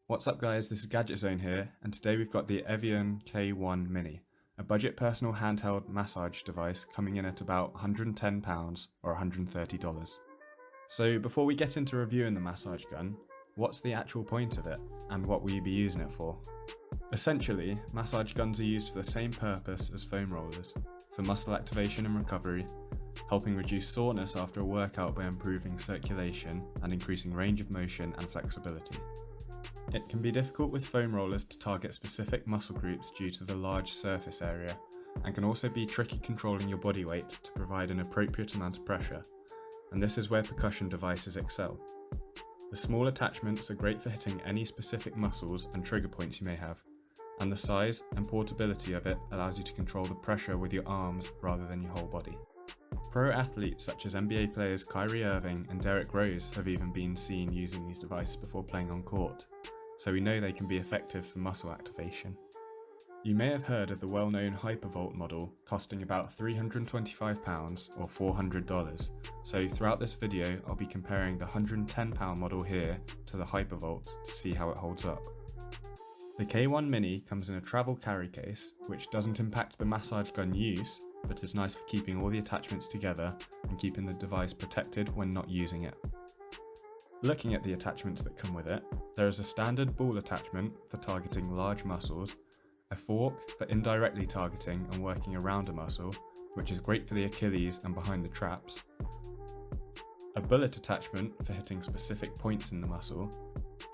What's up guys, this is Gadget Zone here, and today we've got the Evian K1 Mini, a budget personal handheld massage device coming in at about £110 or $130. So before we get into reviewing the massage gun, what's the actual point of it, and what will you be using it for? Essentially, massage guns are used for the same purpose as foam rollers, for muscle activation and recovery, helping reduce soreness after a workout by improving circulation and increasing range of motion and flexibility. It can be difficult with foam rollers to target specific muscle groups due to the large surface area, and can also be tricky controlling your body weight to provide an appropriate amount of pressure, and this is where percussion devices excel. The small attachments are great for hitting any specific muscles and trigger points you may have, and the size and portability of it allows you to control the pressure with your arms rather than your whole body. Pro athletes such as NBA players Kyrie Irving and Derrick Rose have even been seen using these devices before playing on court, so we know they can be effective for muscle activation. You may have heard of the well-known Hypervolt model costing about £325 or $400, so throughout this video I'll be comparing the £110 model here to the Hypervolt to see how it holds up. The K1 Mini comes in a travel carry case, which doesn't impact the massage gun use, but is nice for keeping all the attachments together and keeping the device protected when not using it. Looking at the attachments that come with it, there is a standard ball attachment for targeting large muscles, a fork for indirectly targeting and working around a muscle, which is great for the Achilles and behind the traps, a bullet attachment for hitting specific points in the muscle.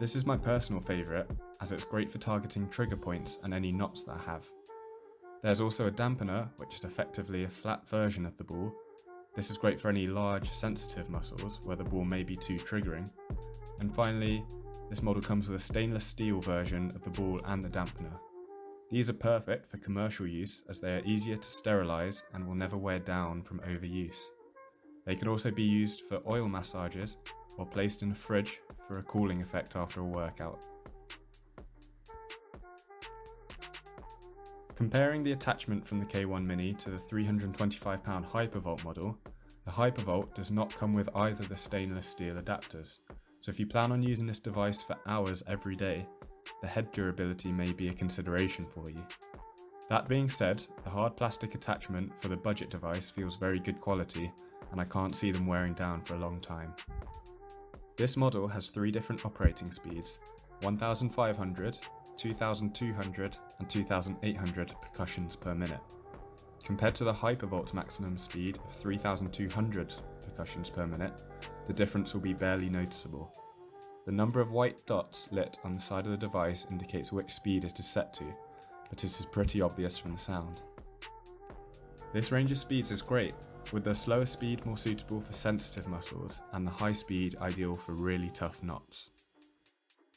This is my personal favourite, as it's great for targeting trigger points and any knots that I have. There's also a dampener, which is effectively a flat version of the ball. This is great for any large, sensitive muscles where the ball may be too triggering. And finally, this model comes with a stainless steel version of the ball and the dampener. These are perfect for commercial use as they are easier to sterilise and will never wear down from overuse. They can also be used for oil massages or placed in a fridge for a cooling effect after a workout. Comparing the attachment from the K1 Mini to the £325 Hypervolt model, the Hypervolt does not come with either the stainless steel adapters, so if you plan on using this device for hours every day, the head durability may be a consideration for you. That being said, the hard plastic attachment for the budget device feels very good quality, and I can't see them wearing down for a long time. This model has 3 different operating speeds, 1500, 2200 and 2800 percussions per minute. Compared to the Hypervolt maximum speed of 3200 percussions per minute, the difference will be barely noticeable. The number of white dots lit on the side of the device indicates which speed it is set to, but it is pretty obvious from the sound. This range of speeds is great, with the slower speed more suitable for sensitive muscles and the high speed ideal for really tough knots.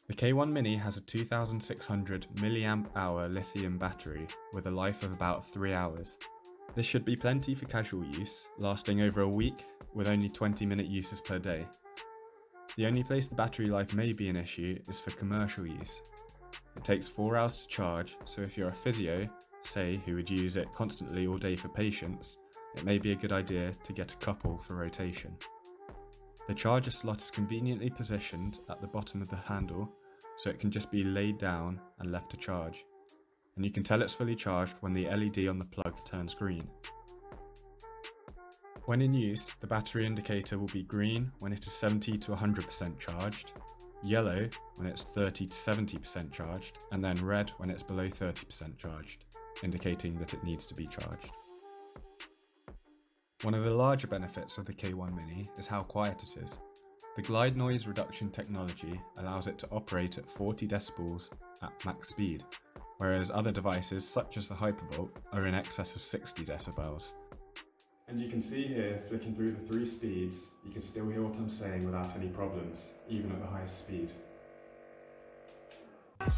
The K1 Mini has a 2600 mAh lithium battery with a life of about 3 hours. This should be plenty for casual use, lasting over a week with only 20-minute uses per day. The only place the battery life may be an issue is for commercial use. It takes 4 hours to charge, so if you're a physio, say who would use it constantly all day for patients, it may be a good idea to get a couple for rotation. The charger slot is conveniently positioned at the bottom of the handle, so it can just be laid down and left to charge. And you can tell it's fully charged when the LED on the plug turns green. When in use, the battery indicator will be green when it is 70 to 100% charged, yellow when it's 30 to 70% charged, and then red when it's below 30% charged, indicating that it needs to be charged. One of the larger benefits of the K1 Mini is how quiet it is. The glide noise reduction technology allows it to operate at 40 decibels at max speed, whereas other devices such as the Hypervolt are in excess of 60 decibels. And you can see here, flicking through the 3 speeds, you can still hear what I'm saying without any problems, even at the highest speed.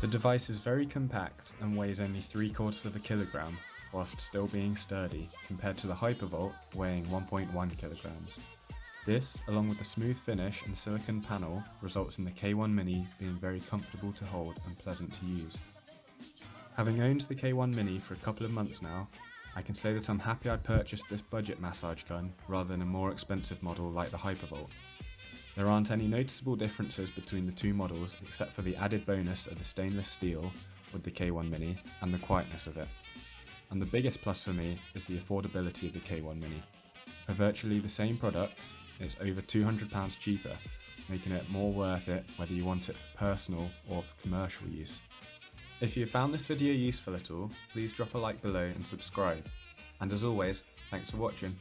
The device is very compact and weighs only 3/4 of a kilogram, whilst still being sturdy, compared to the Hypervolt weighing 1.1 kilograms. This, along with the smooth finish and silicone panel, results in the K1 Mini being very comfortable to hold and pleasant to use. Having owned the K1 Mini for a couple of months now, I can say that I'm happy I purchased this budget massage gun rather than a more expensive model like the Hypervolt. There aren't any noticeable differences between the two models except for the added bonus of the stainless steel with the K1 Mini and the quietness of it. And the biggest plus for me is the affordability of the K1 Mini. For virtually the same products, it's over £200 cheaper, making it more worth it whether you want it for personal or for commercial use. If you found this video useful at all, please drop a like below and subscribe. And as always, thanks for watching.